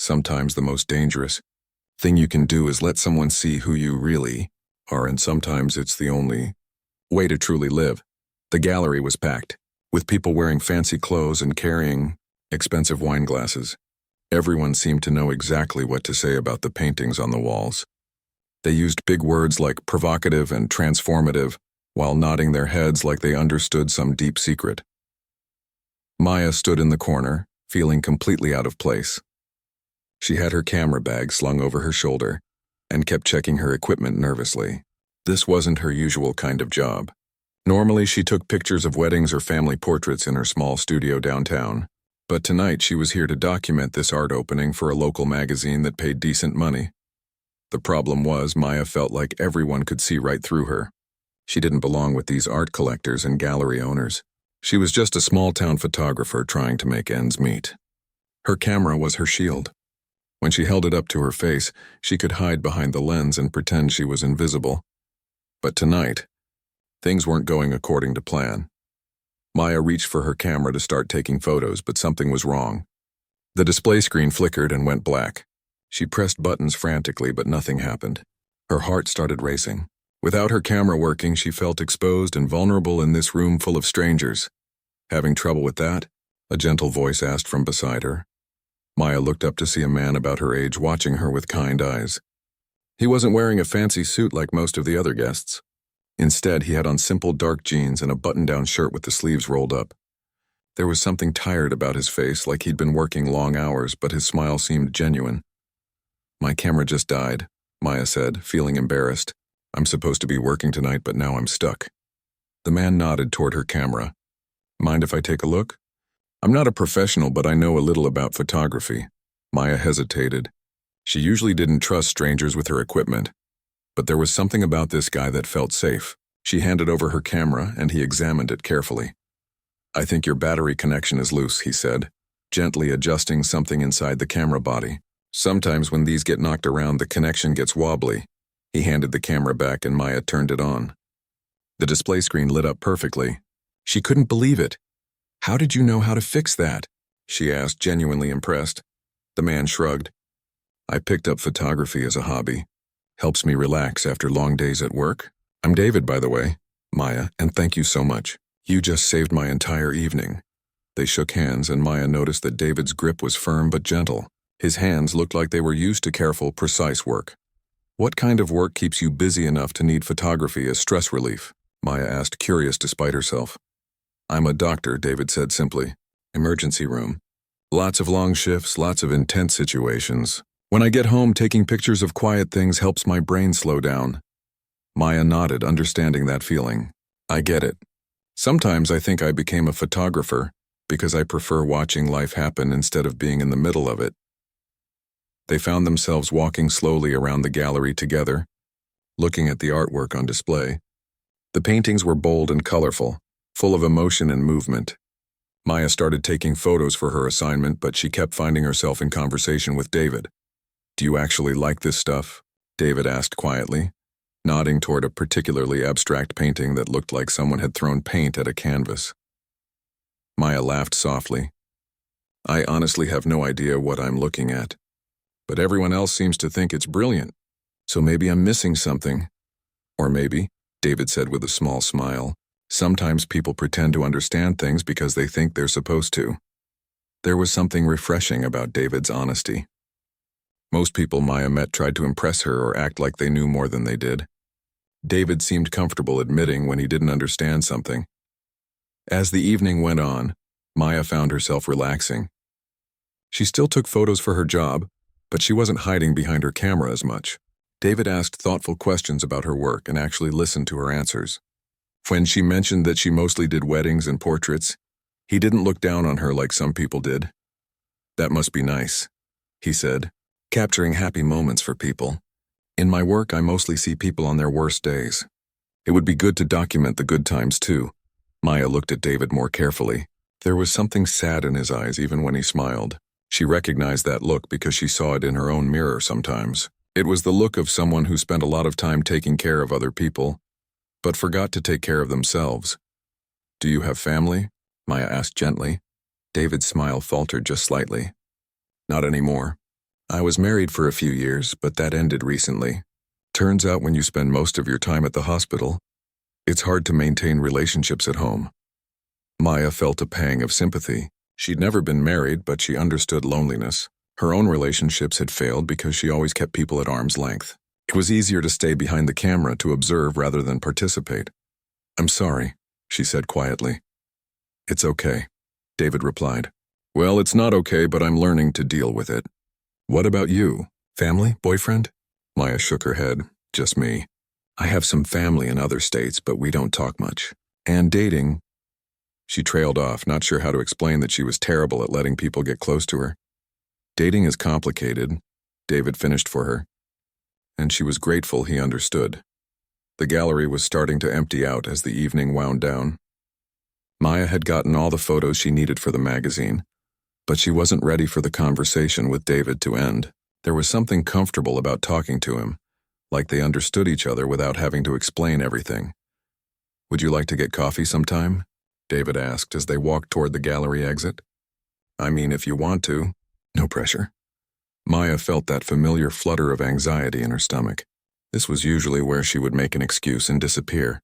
Sometimes the most dangerous thing you can do is let someone see who you really are, and sometimes it's the only way to truly live. The gallery was packed, with people wearing fancy clothes and carrying expensive wine glasses. Everyone seemed to know exactly what to say about the paintings on the walls. They used big words like provocative and transformative, while nodding their heads like they understood some deep secret. Maya stood in the corner, feeling completely out of place. She had her camera bag slung over her shoulder and kept checking her equipment nervously. This wasn't her usual kind of job. Normally, she took pictures of weddings or family portraits in her small studio downtown. But tonight, she was here to document this art opening for a local magazine that paid decent money. The problem was, Maya felt like everyone could see right through her. She didn't belong with these art collectors and gallery owners. She was just a small-town photographer trying to make ends meet. Her camera was her shield. When she held it up to her face, she could hide behind the lens and pretend she was invisible. But tonight, things weren't going according to plan. Maya reached for her camera to start taking photos, but something was wrong. The display screen flickered and went black. She pressed buttons frantically, but nothing happened. Her heart started racing. Without her camera working, she felt exposed and vulnerable in this room full of strangers. Having trouble with that? A gentle voice asked from beside her. Maya looked up to see a man about her age watching her with kind eyes. He wasn't wearing a fancy suit like most of the other guests. Instead, he had on simple dark jeans and a button-down shirt with the sleeves rolled up. There was something tired about his face, like he'd been working long hours, but his smile seemed genuine. "My camera just died," Maya said, feeling embarrassed. "I'm supposed to be working tonight, but now I'm stuck." The man nodded toward her camera. "Mind if I take a look?" "I'm not a professional, but I know a little about photography." Maya hesitated. She usually didn't trust strangers with her equipment. But there was something about this guy that felt safe. She handed over her camera, and he examined it carefully. "I think your battery connection is loose," he said, gently adjusting something inside the camera body. "Sometimes when these get knocked around, the connection gets wobbly." He handed the camera back, and Maya turned it on. The display screen lit up perfectly. She couldn't believe it. "How did you know how to fix that?" she asked, genuinely impressed. The man shrugged. "I picked up photography as a hobby. Helps me relax after long days at work. I'm David, by the way, Maya, and thank you so much. You just saved my entire evening." They shook hands, and Maya noticed that David's grip was firm but gentle. His hands looked like they were used to careful, precise work. "What kind of work keeps you busy enough to need photography as stress relief?" Maya asked, curious despite herself. "I'm a doctor," David said simply. "Emergency room. Lots of long shifts, lots of intense situations. When I get home, taking pictures of quiet things helps my brain slow down." Maya nodded, understanding that feeling. "I get it. Sometimes I think I became a photographer because I prefer watching life happen instead of being in the middle of it." They found themselves walking slowly around the gallery together, looking at the artwork on display. The paintings were bold and colorful, full of emotion and movement. Maya started taking photos for her assignment, but she kept finding herself in conversation with David. "Do you actually like this stuff?" David asked quietly, nodding toward a particularly abstract painting that looked like someone had thrown paint at a canvas. Maya laughed softly. "I honestly have no idea what I'm looking at, but everyone else seems to think it's brilliant, so maybe I'm missing something." "Or maybe," David said with a small smile, "sometimes people pretend to understand things because they think they're supposed to." There was something refreshing about David's honesty. Most people Maya met tried to impress her or act like they knew more than they did. David seemed comfortable admitting when he didn't understand something. As the evening went on, Maya found herself relaxing. She still took photos for her job, but she wasn't hiding behind her camera as much. David asked thoughtful questions about her work and actually listened to her answers. When she mentioned that she mostly did weddings and portraits, he didn't look down on her like some people did. "That must be nice," he said, "capturing happy moments for people. In my work, I mostly see people on their worst days. It would be good to document the good times too." Maya looked at David more carefully. There was something sad in his eyes even when he smiled. She recognized that look because she saw it in her own mirror sometimes. It was the look of someone who spent a lot of time taking care of other people, but forgot to take care of themselves. "Do you have family?" Maya asked gently. David's smile faltered just slightly. "Not anymore. I was married for a few years, but that ended recently. Turns out when you spend most of your time at the hospital, it's hard to maintain relationships at home. Maya felt a pang of sympathy. She'd never been married, but she understood loneliness. Her own relationships had failed because she always kept people at arm's length. It was easier to stay behind the camera to observe rather than participate. "I'm sorry," she said quietly. "It's okay," David replied. "Well, it's not okay, but I'm learning to deal with it." "What about you? Family? Boyfriend?" Maya shook her head. "Just me. I have some family in other states, but we don't talk much. And dating." She trailed off, not sure how to explain that she was terrible at letting people get close to her. "Dating is complicated," David finished for her. And she was grateful he understood. The gallery was starting to empty out as the evening wound down. Maya had gotten all the photos she needed for the magazine, but she wasn't ready for the conversation with David to end. There was something comfortable about talking to him, like they understood each other without having to explain everything. "Would you like to get coffee sometime?" David asked as they walked toward the gallery exit. "I mean, if you want to. No pressure." Maya felt that familiar flutter of anxiety in her stomach. This was usually where she would make an excuse and disappear.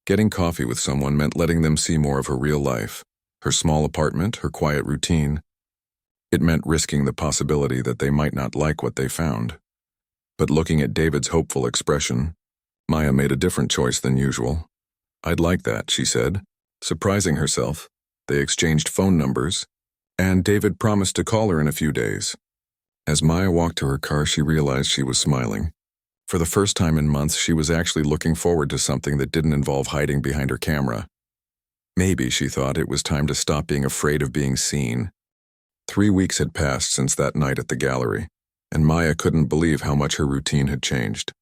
Getting coffee with someone meant letting them see more of her real life, her small apartment, her quiet routine. It meant risking the possibility that they might not like what they found. But looking at David's hopeful expression, Maya made a different choice than usual. "I'd like that," she said, surprising herself. They exchanged phone numbers, and David promised to call her in a few days. As Maya walked to her car, she realized she was smiling. For the first time in months, she was actually looking forward to something that didn't involve hiding behind her camera. Maybe, she thought, it was time to stop being afraid of being seen. 3 weeks had passed since that night at the gallery, and Maya couldn't believe how much her routine had changed.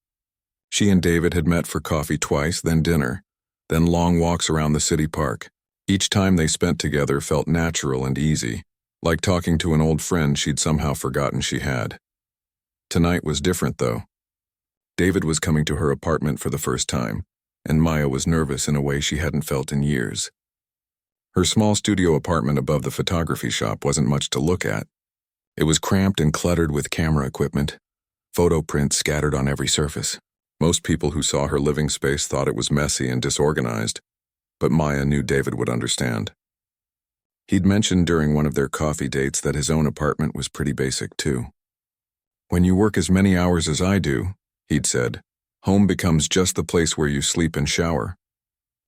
She and David had met for coffee twice, then dinner, then long walks around the city park. Each time they spent together felt natural and easy, like talking to an old friend she'd somehow forgotten she had. Tonight was different, though. David was coming to her apartment for the first time, and Maya was nervous in a way she hadn't felt in years. Her small studio apartment above the photography shop wasn't much to look at. It was cramped and cluttered with camera equipment, photo prints scattered on every surface. Most people who saw her living space thought it was messy and disorganized, but Maya knew David would understand. He'd mentioned during one of their coffee dates that his own apartment was pretty basic, too. "When you work as many hours as I do," he'd said, "home becomes just the place where you sleep and shower."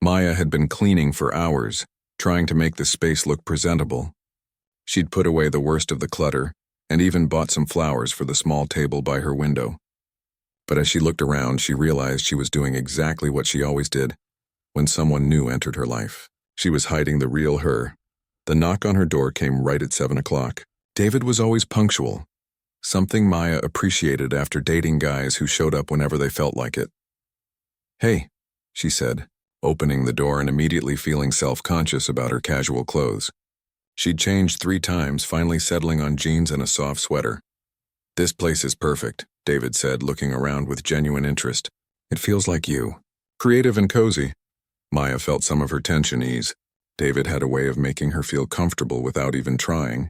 Maya had been cleaning for hours, trying to make the space look presentable. She'd put away the worst of the clutter, and even bought some flowers for the small table by her window. But as she looked around, she realized she was doing exactly what she always did when someone new entered her life. She was hiding the real her. The knock on her door came right at 7 o'clock. David was always punctual, something Maya appreciated after dating guys who showed up whenever they felt like it. "Hey," she said, opening the door and immediately feeling self-conscious about her casual clothes. She'd changed 3 times, finally settling on jeans and a soft sweater. "This place is perfect," David said, looking around with genuine interest. "It feels like you. Creative and cozy." Maya felt some of her tension ease. David had a way of making her feel comfortable without even trying.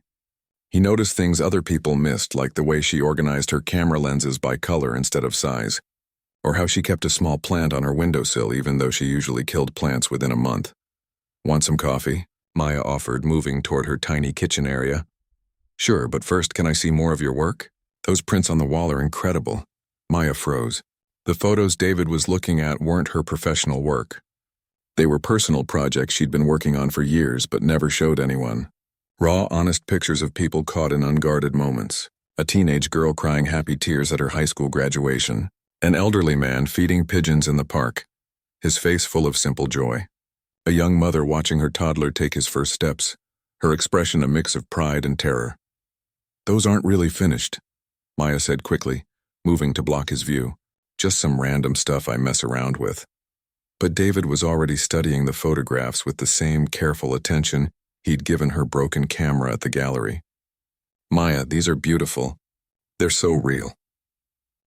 He noticed things other people missed, like the way she organized her camera lenses by color instead of size, or how she kept a small plant on her windowsill even though she usually killed plants within a month. "Want some coffee?" Maya offered, moving toward her tiny kitchen area. "Sure, but first, can I see more of your work? Those prints on the wall are incredible." Maya froze. The photos David was looking at weren't her professional work. They were personal projects she'd been working on for years but never showed anyone. Raw, honest pictures of people caught in unguarded moments. A teenage girl crying happy tears at her high school graduation. An elderly man feeding pigeons in the park, his face full of simple joy. A young mother watching her toddler take his first steps, her expression a mix of pride and terror. "Those aren't really finished," Maya said quickly, moving to block his view. "Just some random stuff I mess around with." But David was already studying the photographs with the same careful attention he'd given her broken camera at the gallery. "Maya, these are beautiful. They're so real."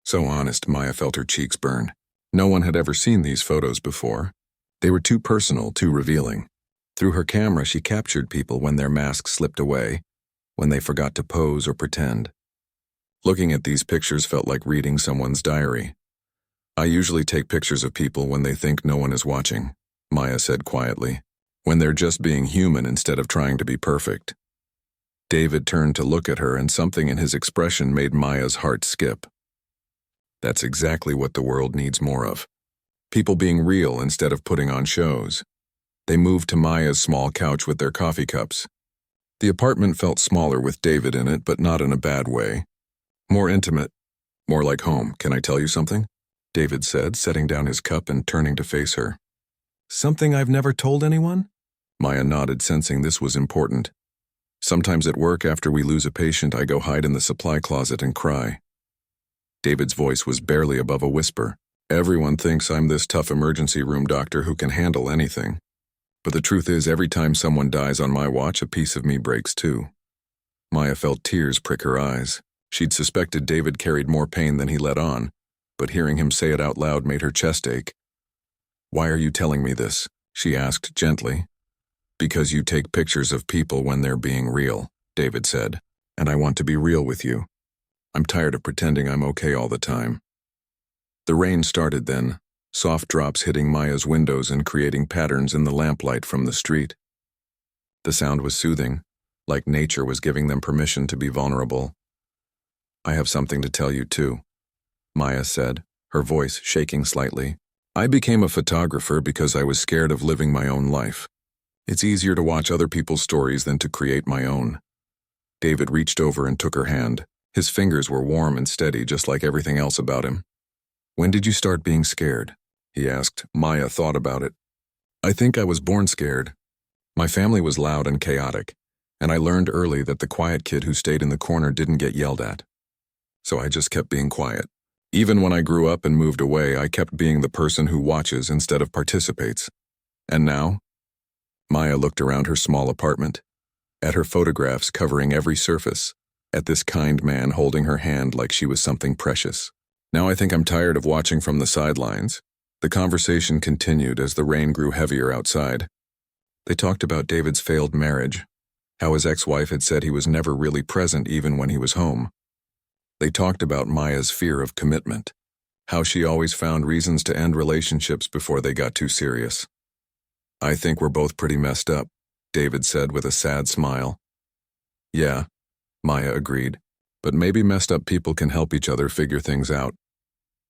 So honest, Maya felt her cheeks burn. No one had ever seen these photos before. They were too personal, too revealing. Through her camera, she captured people when their masks slipped away, when they forgot to pose or pretend. Looking at these pictures felt like reading someone's diary. I usually take pictures of people when they think no one is watching, Maya said quietly, when they're just being human instead of trying to be perfect. David turned to look at her, and something in his expression made Maya's heart skip. That's exactly what the world needs more of. People being real instead of putting on shows. They moved to Maya's small couch with their coffee cups. The apartment felt smaller with David in it, but not in a bad way. More intimate, more like home. Can I tell you something? David said, setting down his cup and turning to face her. Something I've never told anyone? Maya nodded, sensing this was important. Sometimes at work, after we lose a patient, I go hide in the supply closet and cry. David's voice was barely above a whisper. Everyone thinks I'm this tough emergency room doctor who can handle anything. But the truth is, every time someone dies on my watch, a piece of me breaks too. Maya felt tears prick her eyes. She'd suspected David carried more pain than he let on, but hearing him say it out loud made her chest ache. Why are you telling me this? She asked gently. Because you take pictures of people when they're being real, David said, and I want to be real with you. I'm tired of pretending I'm okay all the time. The rain started then, soft drops hitting Maya's windows and creating patterns in the lamplight from the street. The sound was soothing, like nature was giving them permission to be vulnerable. I have something to tell you too, Maya said, her voice shaking slightly. I became a photographer because I was scared of living my own life. It's easier to watch other people's stories than to create my own. David reached over and took her hand. His fingers were warm and steady, just like everything else about him. When did you start being scared? He asked. Maya thought about it. I think I was born scared. My family was loud and chaotic, and I learned early that the quiet kid who stayed in the corner didn't get yelled at. So I just kept being quiet. Even when I grew up and moved away, I kept being the person who watches instead of participates. And now? Maya looked around her small apartment, at her photographs covering every surface, at this kind man holding her hand like she was something precious. Now I think I'm tired of watching from the sidelines. The conversation continued as the rain grew heavier outside. They talked about David's failed marriage, how his ex-wife had said he was never really present even when he was home. They talked about Maya's fear of commitment, how she always found reasons to end relationships before they got too serious. I think we're both pretty messed up, David said with a sad smile. Yeah, Maya agreed, but maybe messed up people can help each other figure things out.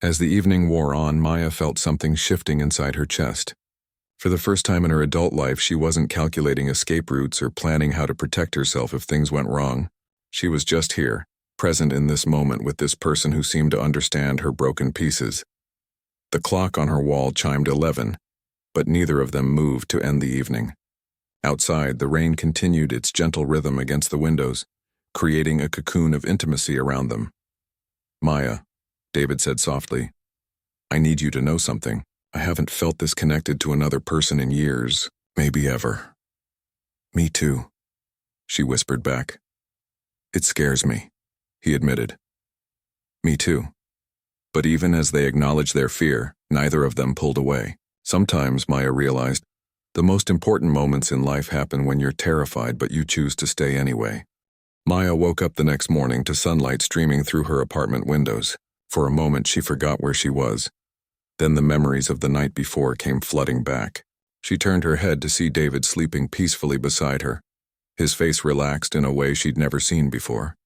As the evening wore on, Maya felt something shifting inside her chest. For the first time in her adult life, she wasn't calculating escape routes or planning how to protect herself if things went wrong. She was just here, present in this moment with this person who seemed to understand her broken pieces. The clock on her wall chimed 11, but neither of them moved to end the evening. Outside, the rain continued its gentle rhythm against the windows, creating a cocoon of intimacy around them. Maya, David said softly, I need you to know something. I haven't felt this connected to another person in years, maybe ever. Me too, she whispered back. It scares me, he admitted. Me too. But even as they acknowledged their fear, neither of them pulled away. Sometimes, Maya realized, the most important moments in life happen when you're terrified but you choose to stay anyway. Maya woke up the next morning to sunlight streaming through her apartment windows. For a moment she forgot where she was. Then the memories of the night before came flooding back. She turned her head to see David sleeping peacefully beside her, his face relaxed in a way she'd never seen before.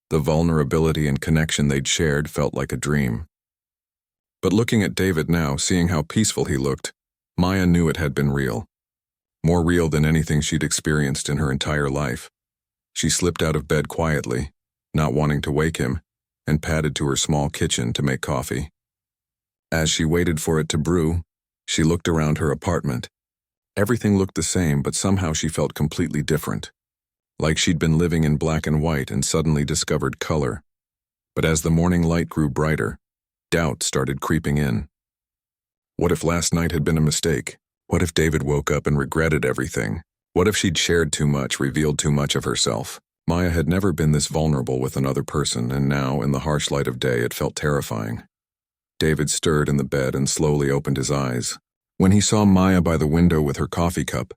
The vulnerability and connection they'd shared felt like a dream. But looking at David now, seeing how peaceful he looked, Maya knew it had been real. More real than anything she'd experienced in her entire life. She slipped out of bed quietly, not wanting to wake him, and padded to her small kitchen to make coffee. As she waited for it to brew, she looked around her apartment. Everything looked the same, but somehow she felt completely different. Like she'd been living in black and white and suddenly discovered color. But as the morning light grew brighter, doubt started creeping in. What if last night had been a mistake? What if David woke up and regretted everything? What if she'd shared too much, revealed too much of herself? Maya had never been this vulnerable with another person, and now, in the harsh light of day, it felt terrifying. David stirred in the bed and slowly opened his eyes. When he saw Maya by the window with her coffee cup,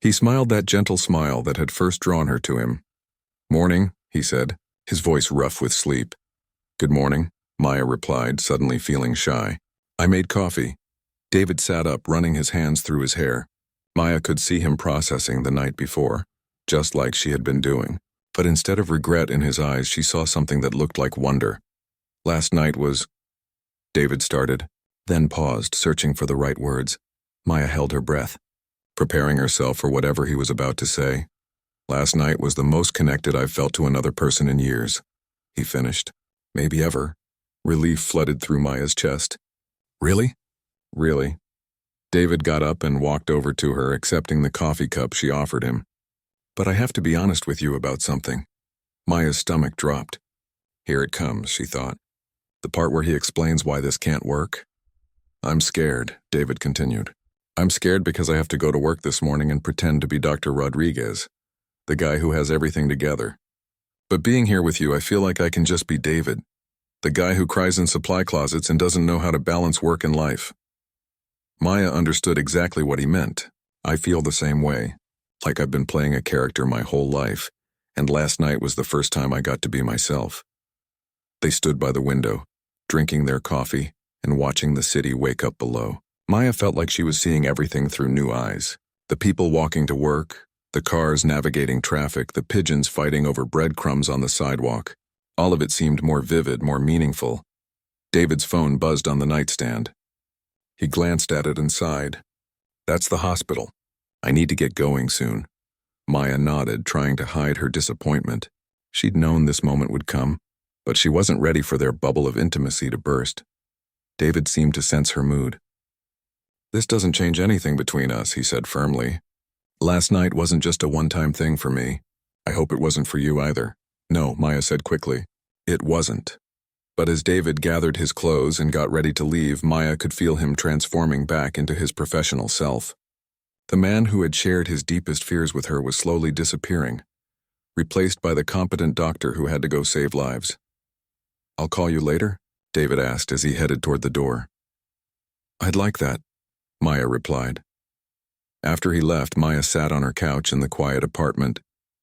he smiled that gentle smile that had first drawn her to him. Morning, he said. his voice rough with sleep. "Good morning," Maya replied, suddenly feeling shy. "I made coffee." David sat up, running his hands through his hair. Maya could see him processing the night before, just like she had been doing. But instead of regret in his eyes, she saw something that looked like wonder. "Last night was—" David started, then paused, searching for the right words. Maya held her breath, preparing herself for whatever he was about to say. "Last night was the most connected I've felt to another person in years," he finished. "Maybe ever." Relief flooded through Maya's chest. "Really?" "Really." David got up and walked over to her, accepting the coffee cup she offered him. "But I have to be honest with you about something." Maya's stomach dropped. Here it comes, she thought. The part where he explains why this can't work. "I'm scared," David continued. "I'm scared because I have to go to work this morning and pretend to be Dr. Rodriguez, the guy who has everything together. But being here with you, I feel like I can just be David, the guy who cries in supply closets and doesn't know how to balance work and life." Maya understood exactly what he meant. "I feel the same way, like I've been playing a character my whole life, and last night was the first time I got to be myself." They stood by the window, drinking their coffee and watching the city wake up below. Maya felt like she was seeing everything through new eyes. The people walking to work, the cars navigating traffic, the pigeons fighting over breadcrumbs on the sidewalk. All of it seemed more vivid, more meaningful. David's phone buzzed on the nightstand. He glanced at it and sighed. "That's the hospital. I need to get going soon." Maya nodded, trying to hide her disappointment. She'd known this moment would come, but she wasn't ready for their bubble of intimacy to burst. David seemed to sense her mood. "This doesn't change anything between us," he said firmly. "Last night wasn't just a one-time thing for me. I hope it wasn't for you either." "No," Maya said quickly. "It wasn't." But as David gathered his clothes and got ready to leave, Maya could feel him transforming back into his professional self. The man who had shared his deepest fears with her was slowly disappearing, replaced by the competent doctor who had to go save lives. "I'll call you later?" David asked as he headed toward the door. "I'd like that," Maya replied. After he left, Maya sat on her couch in the quiet apartment,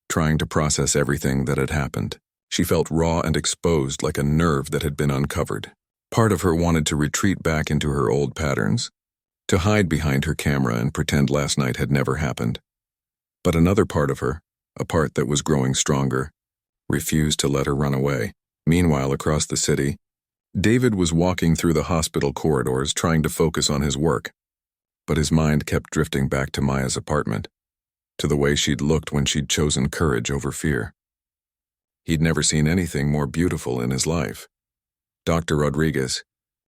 trying to process everything that had happened. She felt raw and exposed, like a nerve that had been uncovered. Part of her wanted to retreat back into her old patterns, to hide behind her camera and pretend last night had never happened. But another part of her, a part that was growing stronger, refused to let her run away. Meanwhile, across the city, David was walking through the hospital corridors trying to focus on his work, but his mind kept drifting back to Maya's apartment, to the way she'd looked when she'd chosen courage over fear. He'd never seen anything more beautiful in his life. "Dr. Rodriguez,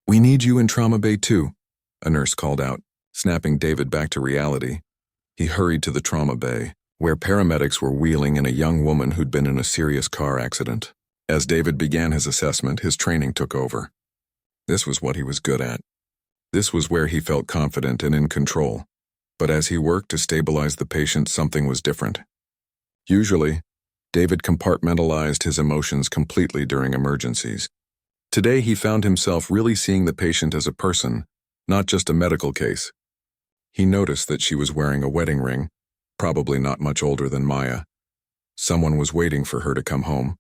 we need you in Trauma Bay too," a nurse called out, snapping David back to reality. He hurried to the Trauma Bay, where paramedics were wheeling in a young woman who'd been in a serious car accident. As David began his assessment, his training took over. This was what he was good at. This was where he felt confident and in control. But as he worked to stabilize the patient, something was different. Usually, David compartmentalized his emotions completely during emergencies. Today, he found himself really seeing the patient as a person, not just a medical case. He noticed that she was wearing a wedding ring, probably not much older than Maya. Someone was waiting for her to come home.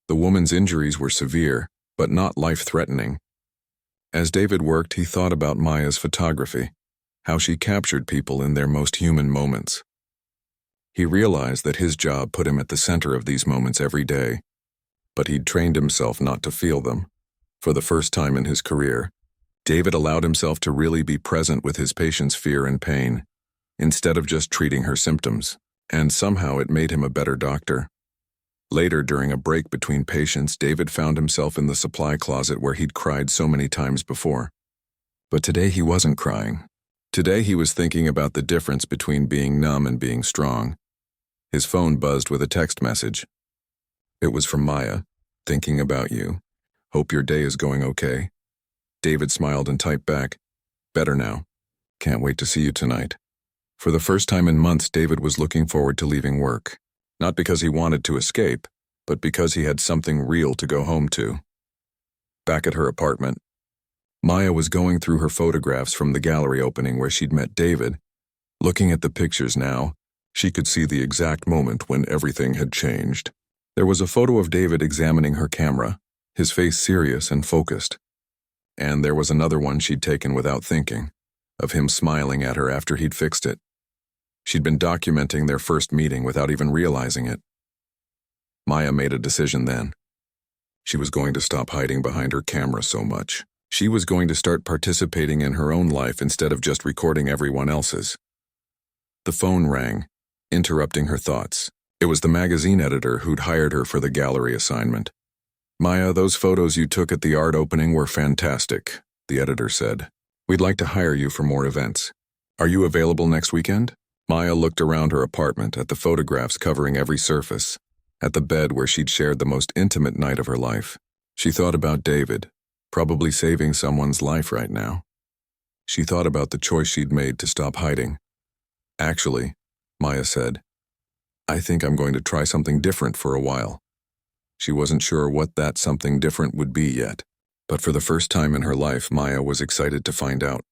The woman's injuries were severe, but not life-threatening. As David worked, he thought about Maya's photography, how she captured people in their most human moments. He realized that his job put him at the center of these moments every day, but he'd trained himself not to feel them. For the first time in his career, David allowed himself to really be present with his patient's fear and pain, instead of just treating her symptoms, and somehow it made him a better doctor. Later, during a break between patients, David found himself in the supply closet where he'd cried so many times before. But today he wasn't crying. Today he was thinking about the difference between being numb and being strong. His phone buzzed with a text message. It was from Maya. "Thinking about you. Hope your day is going okay." David smiled and typed back, "Better now. Can't wait to see you tonight." For the first time in months, David was looking forward to leaving work. Not because he wanted to escape, but because he had something real to go home to. Back at her apartment, Maya was going through her photographs from the gallery opening where she'd met David. Looking at the pictures now, she could see the exact moment when everything had changed. There was a photo of David examining her camera, his face serious and focused. And there was another one she'd taken without thinking, of him smiling at her after he'd fixed it. She'd been documenting their first meeting without even realizing it. Maya made a decision then. She was going to stop hiding behind her camera so much. She was going to start participating in her own life instead of just recording everyone else's. The phone rang, interrupting her thoughts. It was the magazine editor who'd hired her for the gallery assignment. "Maya, those photos you took at the art opening were fantastic," the editor said. "We'd like to hire you for more events. Are you available next weekend?" Maya looked around her apartment at the photographs covering every surface, at the bed where she'd shared the most intimate night of her life. She thought about David, probably saving someone's life right now. She thought about the choice she'd made to stop hiding. "Actually," Maya said, "I think I'm going to try something different for a while." She wasn't sure what that something different would be yet, but for the first time in her life, Maya was excited to find out.